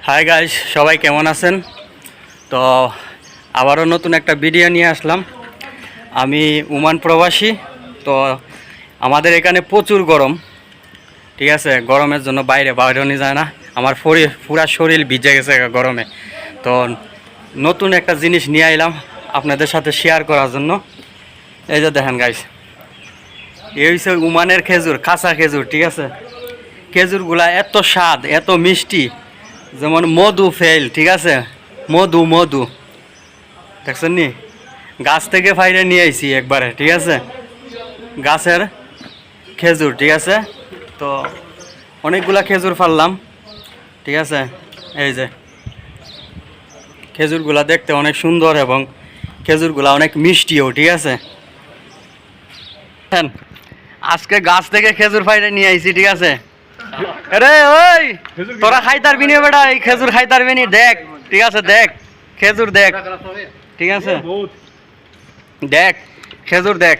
Hi guys, সবাই কেমন আছেন? তো আবারও নতুন একটা ভিডিও নিয়ে আসলাম। আমি ওমান প্রবাসী। তো আমাদের এখানে প্রচুর গরম, ঠিক আছে। গরমের জন্য বাইরে বেরোনো যায় না। আমার পুরা শরীর ভিজে গেছে গরমে। তো নতুন একটা জিনিস নিয়ে এলাম আপনাদের সাথে শেয়ার করার জন্য। এই যে দেখেন গাইস, এই হচ্ছে ওমানের খেজুর, কাঁচা খেজুর, ঠিক আছে। খেজুরগুলা এত স্বাদ, এত মিষ্টি, যেমন মধু ফেল, ঠিক আছে। মধু মধু দেখছেন নি, গাছ থেকে ফাইরে নিয়ে আইছি একবারে, ঠিক আছে। গাছের খেজুর, ঠিক আছে। তো অনেকগুলা খেজুর ফাললাম, ঠিক আছে। এই যে খেজুরগুলা দেখতে অনেক সুন্দর এবং খেজুরগুলা অনেক মিষ্টিও, ঠিক আছে। আজকে গাছ থেকে খেজুর ফাইরে নিয়ে আইছি, ঠিক আছে। আরে ওই তোরা খাইতার বিনি বেটা, এই খেজুর খাইতার বিনি, দেখ, ঠিক আছে। দেখ খেজুর, দেখ, ঠিক আছে। দেখ খেজুর, দেখ।